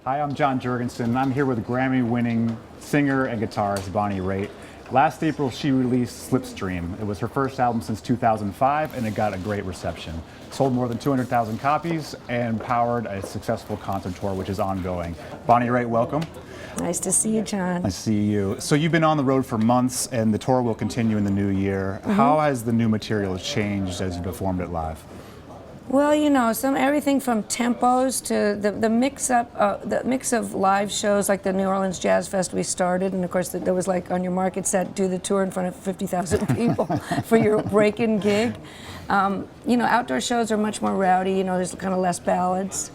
Hi, I'm John Jurgensen. I'm here with Grammy-winning singer and guitarist Bonnie Raitt. Last April, she released Slipstream. It was her first album since 2005, and it got a great reception. Sold more than 200,000 copies and powered a successful concert tour, which is ongoing. Bonnie Raitt, welcome. Nice to see you, John. Nice to see you. So you've been on the road for months, and the tour will continue in the new year. How has the new material changed as you performed it live? Well, you know, everything from tempos to the mix of live shows like the New Orleans Jazz Fest we started, and of course there was like on your market set, do the tour in front of 50,000 people for your break-in gig. You know, outdoor shows are much more rowdy. You know, there's kind of less ballads,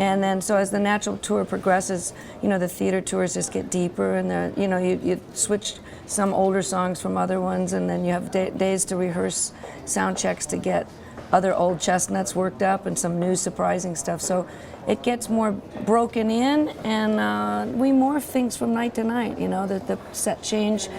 and then so as the natural tour progresses, you know, the theater tours just get deeper, and you know, you switch some older songs from other ones, and then you have days to rehearse sound checks to get other old chestnuts worked up and some new surprising stuff. So it gets more broken in, and we morph things from night to night. You know, the set change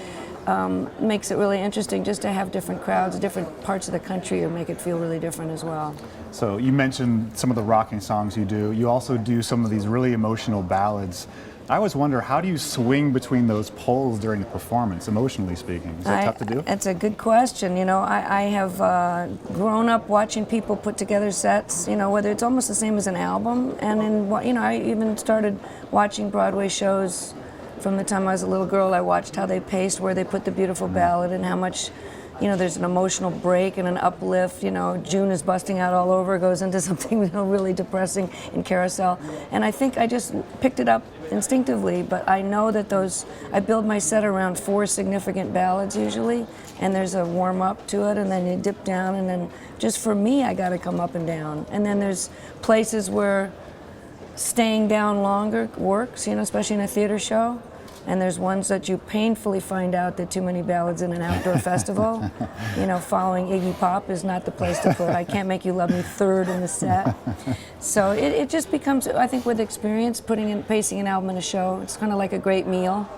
makes it really interesting just to have different crowds, different parts of the country, and make it feel really different as well. So you mentioned some of the rocking songs you do. You also do some of these really emotional ballads. I always wonder, how do you swing between those poles during the performance, emotionally speaking? Is that tough to do? It's a good question. You know, I have grown up watching people put together sets, you know, whether it's almost the same as an album. And you know, I even started watching Broadway shows from the time I was a little girl. I watched how they paced, where they put the beautiful ballad, and how much, you know, there's an emotional break and an uplift. You know, June is busting out all over, goes into something, you know, really depressing in Carousel. And I think I just picked it up instinctively, but I know that I build my set around 4 significant ballads usually, and there's a warm up to it, and then you dip down, and then just for me, I gotta come up and down. And then there's places where staying down longer works, you know, especially in a theater show. And there's ones that you painfully find out that too many ballads in an outdoor festival, you know, following Iggy Pop is not the place to put I Can't Make You Love Me third in the set. So it just becomes, I think with experience, pacing an album in a show, it's kind of like a great meal.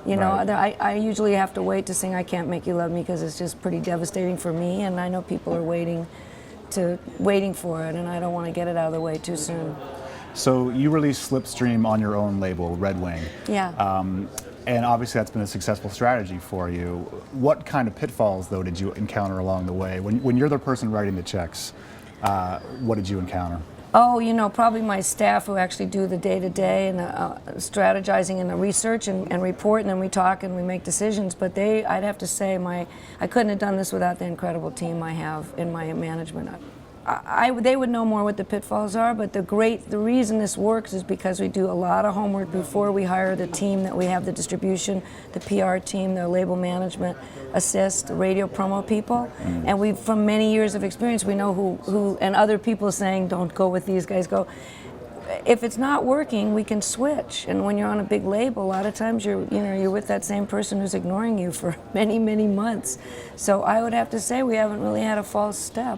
You know, right. I usually have to wait to sing I Can't Make You Love Me because it's just pretty devastating for me, and I know people are waiting for it, and I don't want to get it out of the way too soon. So you released Slipstream on your own label, Red Wing. Yeah. And obviously that's been a successful strategy for you. What kind of pitfalls, though, did you encounter along the way? When you're the person writing the checks, what did you encounter? Oh, you know, probably my staff who actually do the day-to-day and strategizing and the research and report, and then we talk and we make decisions. But I'd have to say, I couldn't have done this without the incredible team I have in my management. They would know more what the pitfalls are, but the reason this works is because we do a lot of homework before we hire the team that we have, the distribution, the PR team, the label management, assist, radio promo people, and we, from many years of experience, we know who and other people saying, don't go with these guys, go. If it's not working, we can switch. And when you're on a big label, a lot of times you're with that same person who's ignoring you for many, many months. So I would have to say we haven't really had a false step.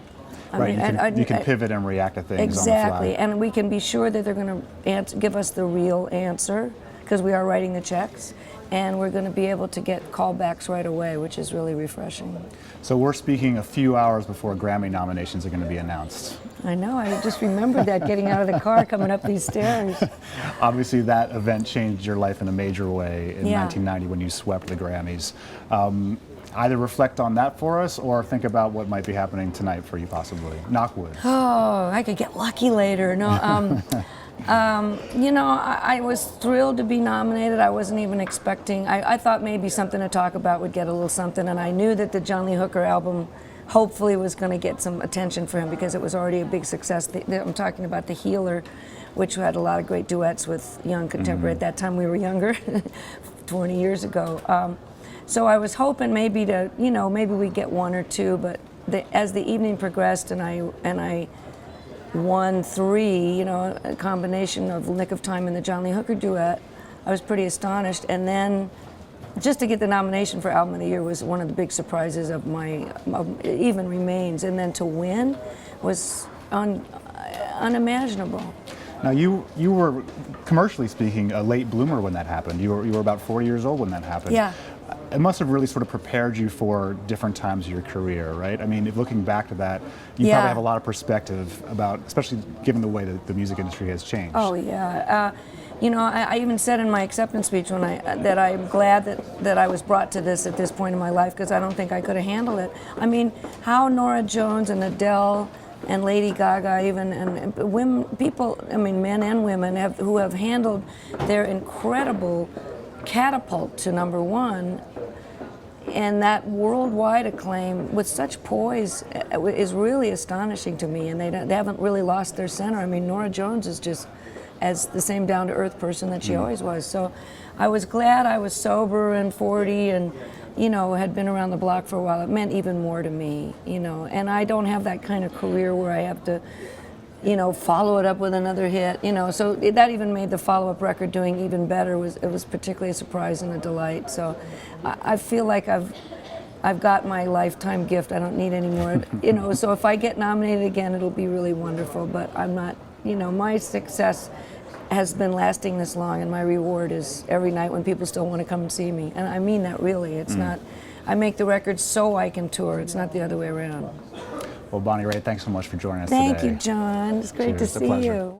Right, you can pivot and react to things exactly, on the fly. And we can be sure that they're going to give us the real answer, because we are writing the checks, and we're going to be able to get callbacks right away, which is really refreshing. So we're speaking a few hours before Grammy nominations are going to be announced. I know, I just remembered that getting out of the car, coming up these stairs. Obviously that event changed your life in a major way in 1990 when you swept the Grammys. Either reflect on that for us or think about what might be happening tonight for you, possibly. Knock wood. Oh, I could get lucky later. No, you know, I was thrilled to be nominated. I wasn't even expecting. I thought maybe something to talk about would get a little something, and I knew that the John Lee Hooker album hopefully was going to get some attention for him because it was already a big success. I'm talking about The Healer, which had a lot of great duets with young contemporary. At that time we were younger, 20 years ago. So I was hoping maybe we get 1 or 2, but as the evening progressed and I won 3, you know, a combination of Nick of Time and the John Lee Hooker duet, I was pretty astonished. And then just to get the nomination for Album of the Year was one of the big surprises of even remains. And then to win was unimaginable. Now you were, commercially speaking, a late bloomer when that happened. You were about 4 years old when that happened. Yeah. It must have really sort of prepared you for different times of your career, right? I mean, looking back to that, you probably have a lot of perspective about, especially given the way that the music industry has changed. Oh yeah. you know, I even said in my acceptance speech that I'm glad that I was brought to this at this point in my life, because I don't think I could have handled it. I mean, how Norah Jones and Adele and Lady Gaga even, and women, people, I mean, men and women who have handled their incredible catapult to #1, and that worldwide acclaim with such poise is really astonishing to me. And they haven't really lost their center. I mean, Norah Jones is just as the same down-to-earth person that she always was. So I was glad I was sober and 40 and, you know, had been around the block for a while. It meant even more to me, you know. And I don't have that kind of career where I have to, you know, follow it up with another hit, you know. So that even made the follow-up record doing even better. It was particularly a surprise and a delight. So I feel like I've got my lifetime gift. I don't need any more, you know. So if I get nominated again, it'll be really wonderful. But I'm not, you know, my success has been lasting this long, and my reward is every night when people still want to come and see me. And I mean that really. It's not, I make the records so I can tour. It's not the other way around. Well, Bonnie Raitt, thanks so much for joining us today. Thank you, John. It's great to see you.